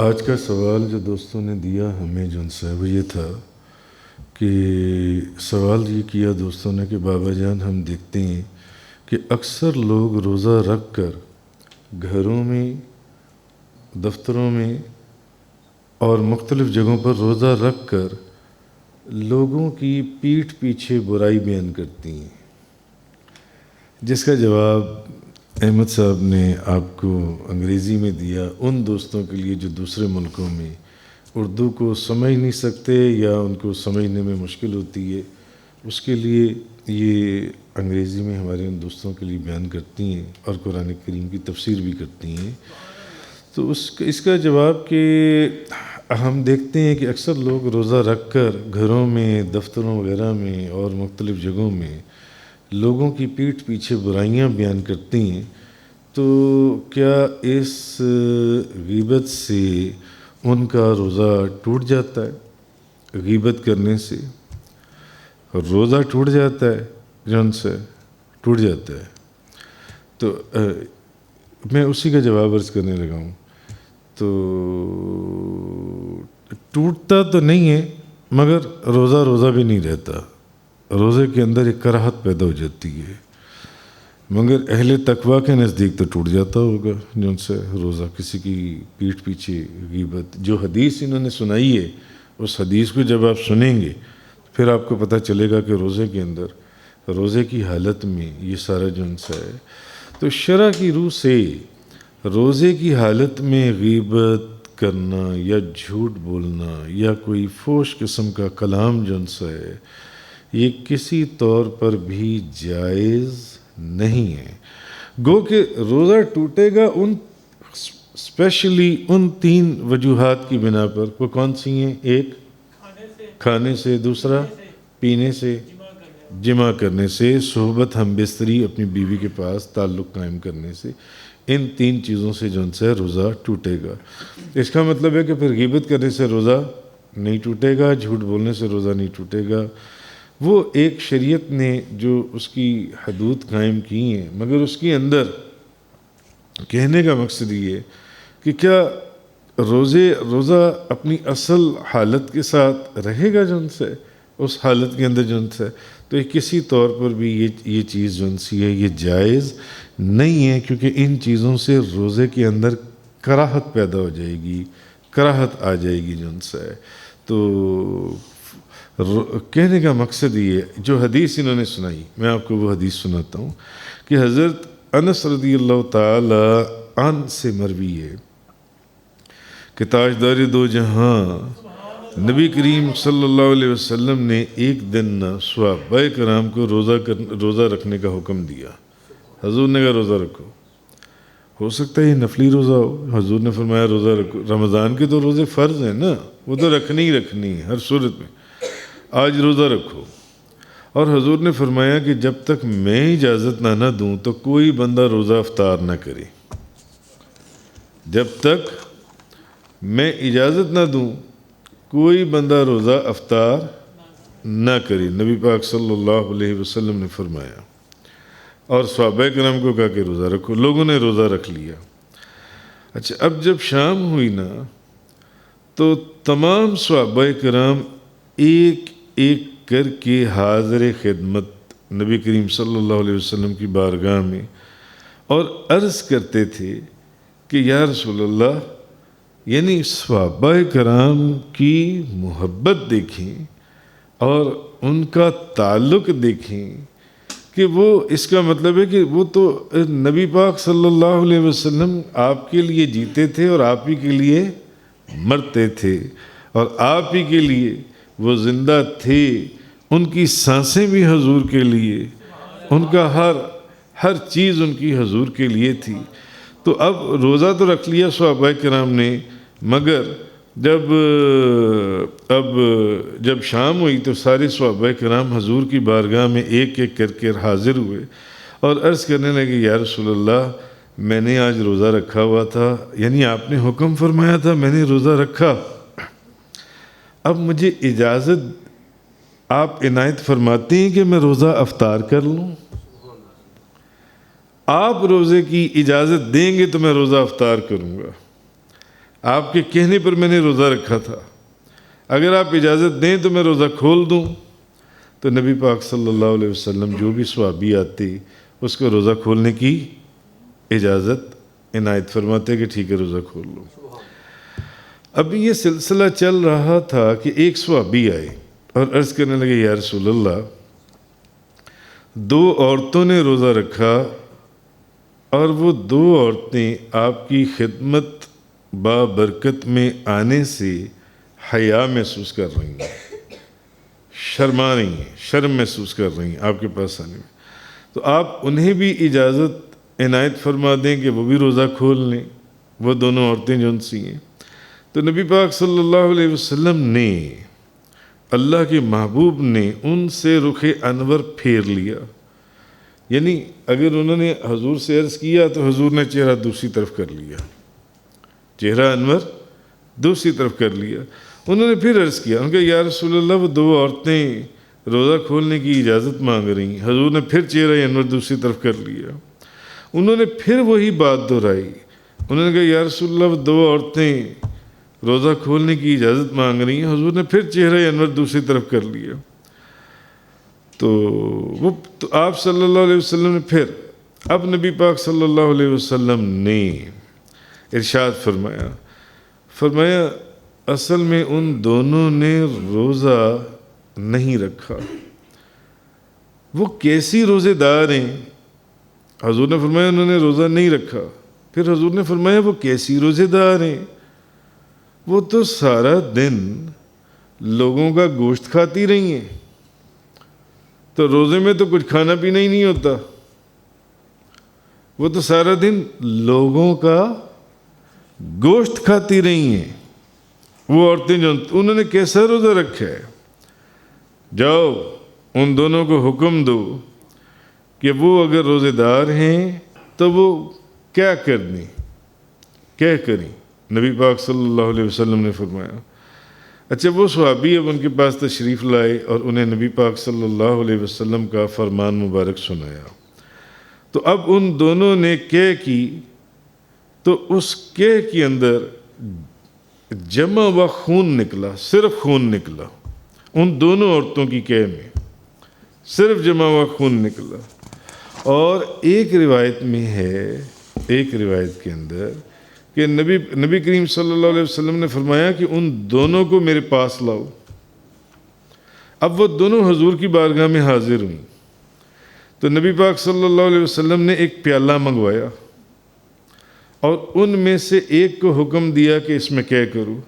آج کا سوال جو دوستوں نے دیا ہمیں جو ان سے وہ یہ تھا کہ سوال یہ کیا دوستوں نے کہ بابا جان ہم دیکھتے ہیں کہ اکثر لوگ روزہ رکھ کر گھروں میں، دفتروں میں اور مختلف جگہوں پر روزہ رکھ کر لوگوں کی پیٹھ پیچھے برائی بیان کرتی ہیں، جس کا جواب احمد صاحب نے آپ کو انگریزی میں دیا ان دوستوں کے لیے جو دوسرے ملکوں میں اردو کو سمجھ نہیں سکتے یا ان کو سمجھنے میں مشکل ہوتی ہے، اس کے لیے یہ انگریزی میں ہمارے ان دوستوں کے لیے بیان کرتی ہیں اور قرآن کریم کی تفسیر بھی کرتی ہیں۔ تو اس کا جواب کہ ہم دیکھتے ہیں کہ اکثر لوگ روزہ رکھ کر گھروں میں، دفتروں وغیرہ میں اور مختلف جگہوں میں لوگوں کی پیٹھ پیچھے برائیاں بیان کرتی ہیں، تو کیا اس غیبت سے ان کا روزہ ٹوٹ جاتا ہے؟ غیبت کرنے سے روزہ ٹوٹ جاتا ہے، جن سے ٹوٹ جاتا ہے۔ تو میں اسی کا جواب عرض کرنے لگا ہوں۔ تو ٹوٹتا تو نہیں ہے، مگر روزہ بھی نہیں رہتا، روزے کے اندر ایک کراہت پیدا ہو جاتی ہے، مگر اہل تقویٰ کے نزدیک تو ٹوٹ جاتا ہوگا جن سے روزہ کسی کی پیٹھ پیچھے غیبت۔ جو حدیث انہوں نے سنائی ہے اس حدیث کو جب آپ سنیں گے پھر آپ کو پتہ چلے گا کہ روزے کے اندر، روزے کی حالت میں یہ سارا جن سے ہے۔ تو شرع کی روح سے روزے کی حالت میں غیبت کرنا یا جھوٹ بولنا یا کوئی فحش قسم کا کلام جن سے ہے، یہ کسی طور پر بھی جائز نہیں ہے۔ گو کہ روزہ ٹوٹے گا ان اسپیشلی ان 3 وجوہات کی بنا پر۔ وہ کون سی ہیں؟ ایک کھانے سے، دوسرا پینے سے، جمع کرنے سے، صحبت ہم بستری اپنی بیوی کے پاس تعلق قائم کرنے سے، ان 3 چیزوں سے جو سے روزہ ٹوٹے گا۔ اس کا مطلب ہے کہ پھر غیبت کرنے سے روزہ نہیں ٹوٹے گا، جھوٹ بولنے سے روزہ نہیں ٹوٹے گا۔ وہ ایک شریعت نے جو اس کی حدود قائم کی ہیں، مگر اس کے اندر کہنے کا مقصد یہ ہے کہ کیا روزہ اپنی اصل حالت کے ساتھ رہے گا جن سے، اس حالت کے اندر جن سے، تو یہ کسی طور پر بھی یہ چیز جن سی ہے یہ جائز نہیں ہے، کیونکہ ان چیزوں سے روزے کے اندر کراہت پیدا ہو جائے گی، کراہت آ جائے گی جن سے۔ تو کہنے کا مقصد یہ ہے، جو حدیث انہوں نے سنائی، میں آپ کو وہ حدیث سناتا ہوں کہ حضرت انس رضی اللہ تعالی عنہ سے مروی ہے کہ تاجدار دو جہاں نبی کریم صلی اللہ علیہ وسلم نے ایک دن صحابہ کرام کو روزہ رکھنے کا حکم دیا۔ حضور نے کہا روزہ رکھو، ہو سکتا ہے یہ نفلی روزہ ہو، حضور نے فرمایا روزہ رکھو۔ رمضان کے تو روزے فرض ہیں نا، وہ تو رکھنی ہی رکھنی ہے ہر صورت میں، آج روزہ رکھو۔ اور حضور نے فرمایا کہ جب تک میں اجازت نہ دوں تو کوئی بندہ روزہ افطار نہ کرے، جب تک میں اجازت نہ دوں کوئی بندہ روزہ افطار نہ کرے، نبی پاک صلی اللہ علیہ وسلم نے فرمایا۔ اور صحابہ کرام کو کہا کہ روزہ رکھو، لوگوں نے روزہ رکھ لیا۔ اچھا، اب جب شام ہوئی نا تو تمام صحابہ کرام ایک ایک کر کے حاضر خدمت نبی کریم صلی اللہ علیہ وسلم کی بارگاہ میں اور عرض کرتے تھے کہ یا رسول اللہ، یعنی صحابہ کرام کی محبت دیکھیں اور ان کا تعلق دیکھیں کہ وہ، اس کا مطلب ہے کہ وہ تو نبی پاک صلی اللہ علیہ وسلم آپ کے لیے جیتے تھے اور آپ ہی کے لیے مرتے تھے، اور آپ ہی کے لیے وہ زندہ تھے، ان کی سانسیں بھی حضور کے لیے، ان کا ہر چیز ان کی حضور کے لیے تھی۔ تو اب روزہ تو رکھ لیا صحابہ کرام نے، مگر جب شام ہوئی تو سارے صحابہ کرام حضور کی بارگاہ میں ایک ایک کر کے حاضر ہوئے اور عرض کرنے لگے یا رسول اللہ، میں نے آج روزہ رکھا ہوا تھا، یعنی آپ نے حکم فرمایا تھا، میں نے روزہ رکھا، اب مجھے اجازت آپ عنایت فرماتے ہیں کہ میں روزہ افطار کر لوں؟ آپ روزے کی اجازت دیں گے تو میں روزہ افطار کروں گا، آپ کے کہنے پر میں نے روزہ رکھا تھا، اگر آپ اجازت دیں تو میں روزہ کھول دوں۔ تو نبی پاک صلی اللہ علیہ وسلم جو بھی صحابی آتے اس کو روزہ کھولنے کی اجازت عنایت فرماتے کہ ٹھیک ہے روزہ کھول لو۔ اب یہ سلسلہ چل رہا تھا کہ ایک صحابی آئے اور عرض کرنے لگے یا رسول اللہ، 2 عورتوں نے روزہ رکھا اور وہ 2 عورتیں آپ کی خدمت بابرکت میں آنے سے حیا محسوس کر رہی ہیں، شرما رہی ہیں، شرم محسوس کر رہی ہیں آپ کے پاس آنے میں، تو آپ انہیں بھی اجازت عنایت فرما دیں کہ وہ بھی روزہ کھول لیں، وہ دونوں عورتیں جو ان سی ہیں۔ تو نبی پاک صلی اللہ علیہ وسلم نے، اللہ کے محبوب نے ان سے رخ انور پھیر لیا، یعنی اگر انہوں نے حضور سے عرض کیا تو حضور نے چہرہ دوسری طرف کر لیا، چہرہ انور دوسری طرف کر لیا۔ انہوں نے پھر عرض کیا، ان کا یا رسول اللہ وہ 2 عورتیں روزہ کھولنے کی اجازت مانگ رہی ہیں، حضور نے پھر چہرہ انور دوسری طرف کر لیا۔ انہوں نے پھر وہی بات دہرائی، انہوں نے کہا یا رسول اللہ وہ 2 عورتیں روزہ کھولنے کی اجازت مانگ رہی ہیں، حضور نے پھر چہرہ انور دوسری طرف کر لیا۔ تو آپ صلی اللہ علیہ وسلم نے پھر، اب نبی پاک صلی اللہ علیہ وسلم نے ارشاد فرمایا اصل میں ان دونوں نے روزہ نہیں رکھا، وہ کیسی روزے دار ہیں؟ حضور نے فرمایا انہوں نے روزہ نہیں رکھا۔ پھر حضور نے فرمایا وہ کیسی روزے دار ہیں؟ وہ تو سارا دن لوگوں کا گوشت کھاتی رہی ہیں، تو روزے میں تو کچھ کھانا پینا ہی نہیں ہوتا، وہ تو سارا دن لوگوں کا گوشت کھاتی رہی ہیں۔ وہ عورتیں جو انہوں نے کیسا روزہ رکھا ہے؟ جاؤ ان دونوں کو حکم دو کہ وہ اگر روزے دار ہیں تو وہ کیا کریں؟ نبی پاک صلی اللہ علیہ وسلم نے فرمایا۔ اچھا وہ صحابی اب ان کے پاس تشریف لائے اور انہیں نبی پاک صلی اللہ علیہ وسلم کا فرمان مبارک سنایا، تو اب ان دونوں نے کہہ کی، تو اس کہہ کے اندر جمع و خون نکلا، صرف خون نکلا، ان دونوں عورتوں کی کہہ میں صرف جمع و خون نکلا۔ اور ایک روایت میں ہے، ایک روایت کے اندر کہ نبی کریم صلی اللہ علیہ وسلم نے فرمایا کہ ان دونوں کو میرے پاس لاؤ۔ اب وہ دونوں حضور کی بارگاہ میں حاضر ہوئیں، تو نبی پاک صلی اللہ علیہ وسلم نے ایک پیالہ منگوایا اور ان میں سے ایک کو حکم دیا کہ اس میں کیا کرو۔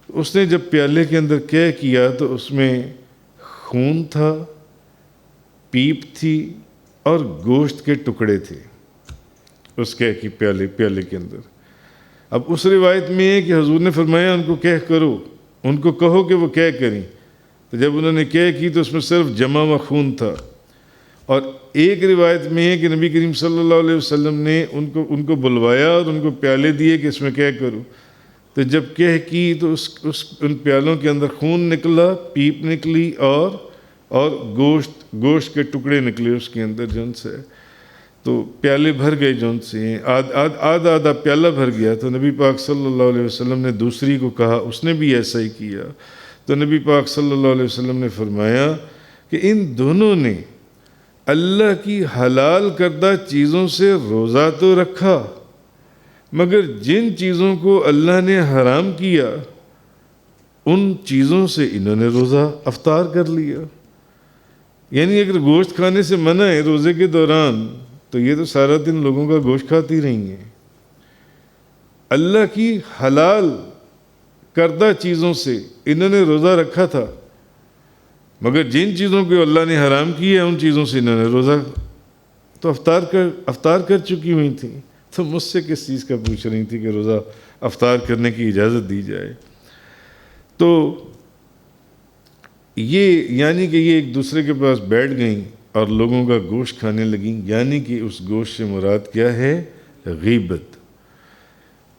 اس نے جب پیالے کے اندر کیا کیا تو اس میں خون تھا، پیپ تھی اور گوشت کے ٹکڑے تھے اس کہہ کی پیالے کے اندر۔ اب اس روایت میں ہے کہ حضور نے فرمایا ان کو کہہ کرو، ان کو کہو کہ وہ کہہ کریں، تو جب انہوں نے کہہ کی تو اس میں صرف جمع و خون تھا۔ اور ایک روایت میں ہے کہ نبی کریم صلی اللہ علیہ وسلم نے ان کو بلوایا اور ان کو پیالے دیے کہ اس میں کیا کرو، تو جب کہہ کی تو ان پیالوں کے اندر خون نکلا، پیپ نکلی اور گوشت کے ٹکڑے نکلے اس کے اندر جن سے، تو پیالے بھر گئے جن سے، آدھا پیالہ بھر گیا۔ تو نبی پاک صلی اللہ علیہ وسلم نے دوسری کو کہا، اس نے بھی ایسا ہی کیا۔ تو نبی پاک صلی اللہ علیہ وسلم نے فرمایا کہ ان دونوں نے اللہ کی حلال کردہ چیزوں سے روزہ تو رکھا، مگر جن چیزوں کو اللہ نے حرام کیا ان چیزوں سے انہوں نے روزہ افطار کر لیا۔ یعنی اگر گوشت کھانے سے منع ہے روزے کے دوران تو یہ تو سارا دن لوگوں کا گوشت کھاتی رہی ہیں۔ اللہ کی حلال کردہ چیزوں سے انہوں نے روزہ رکھا تھا، مگر جن چیزوں کو اللہ نے حرام کیا ان چیزوں سے انہوں نے روزہ تو افطار کر چکی ہوئی تھیں۔ تو مجھ سے کس چیز کا پوچھ رہی تھی کہ روزہ افطار کرنے کی اجازت دی جائے؟ تو یعنی کہ یہ ایک دوسرے کے پاس بیٹھ گئیں اور لوگوں کا گوشت کھانے لگیں، یعنی کہ اس گوشت سے مراد کیا ہے؟ غیبت،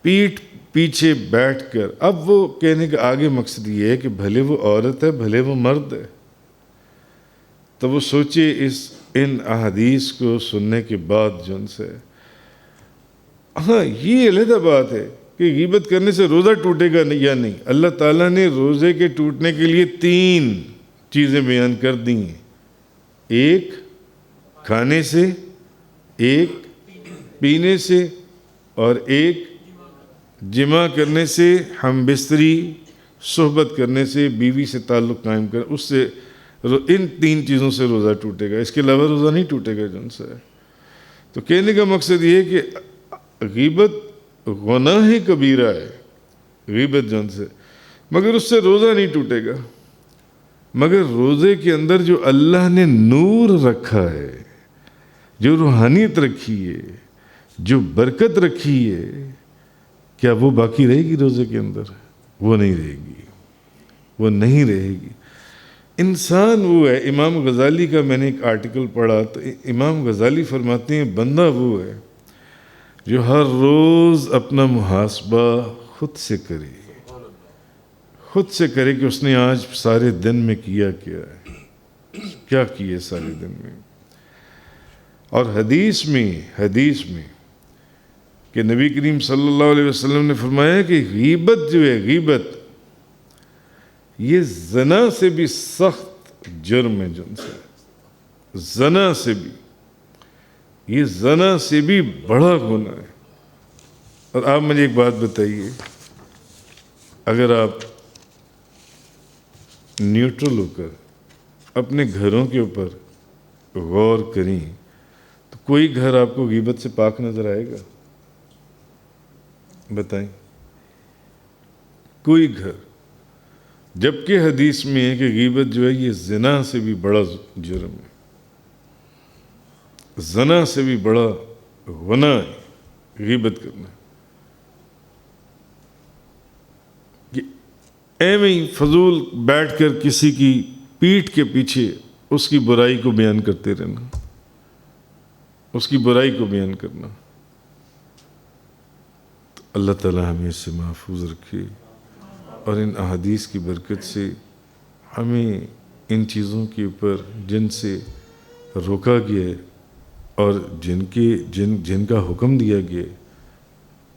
پیٹھ پیچھے بیٹھ کر۔ اب وہ کہنے کا آگے مقصد یہ ہے کہ بھلے وہ عورت ہے بھلے وہ مرد ہے، تو وہ سوچے ان احادیث کو سننے کے بعد جن سے، ہاں یہ علیحدہ بات ہے کہ غیبت کرنے سے روزہ ٹوٹے گا یا نہیں. اللہ تعالیٰ نے روزے کے ٹوٹنے کے لیے 3 چیزیں بیان کر دی ہیں. ایک کھانے سے، ایک پینے سے، اور ایک جمع کرنے سے، ہم بستری صحبت کرنے سے، بیوی سے تعلق قائم کر، اس سے ان 3 چیزوں سے روزہ ٹوٹے گا. اس کے علاوہ روزہ نہیں ٹوٹے گا جن سے. تو کہنے کا مقصد یہ ہے کہ غیبت گناہ کبیرہ ہے، غیبت جن سے، مگر اس سے روزہ نہیں ٹوٹے گا. مگر روزے کے اندر جو اللہ نے نور رکھا ہے، جو روحانیت رکھی ہے، جو برکت رکھی ہے، کیا وہ باقی رہے گی روزے کے اندر؟ وہ نہیں رہے گی، وہ نہیں رہے گی. انسان وہ ہے. امام غزالی کا میں نے ایک آرٹیکل پڑھا تو امام غزالی فرماتے ہیں بندہ وہ ہے جو ہر روز اپنا محاسبہ خود سے کرے، خود سے کرے کہ اس نے آج سارے دن میں کیا کیا ہے، کیا کیے سارے دن میں. اور حدیث میں کہ نبی کریم صلی اللہ علیہ وسلم نے فرمایا کہ غیبت جو ہے، غیبت یہ زنا سے بھی سخت جرم ہے. جن سے زنا سے بھی، یہ زنا سے بھی بڑا گناہ ہے. اور آپ مجھے ایک بات بتائیے، اگر آپ نیوٹرل ہو کر اپنے گھروں کے اوپر غور کریں تو کوئی گھر آپ کو غیبت سے پاک نظر آئے گا؟ بتائیں. کوئی گھر. جبکہ حدیث میں ہے کہ غیبت جو ہے یہ زنا سے بھی بڑا جرم ہے، زنا سے بھی بڑا گناہ ہے غیبت کرنا. کہ ایویں ہی فضول بیٹھ کر کسی کی پیٹھ کے پیچھے اس کی برائی کو بیان کرتے رہنا، اس کی برائی کو بیان کرنا. تو اللہ تعالی ہمیں اس سے محفوظ رکھے، اور ان احادیث کی برکت سے ہمیں ان چیزوں کے اوپر جن سے روکا گیا ہے اور جن کا حکم دیا گیا ہے،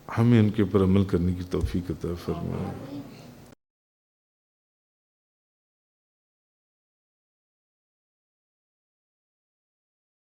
ہمیں ان کے اوپر عمل کرنے کی توفیق عطا فرمائے.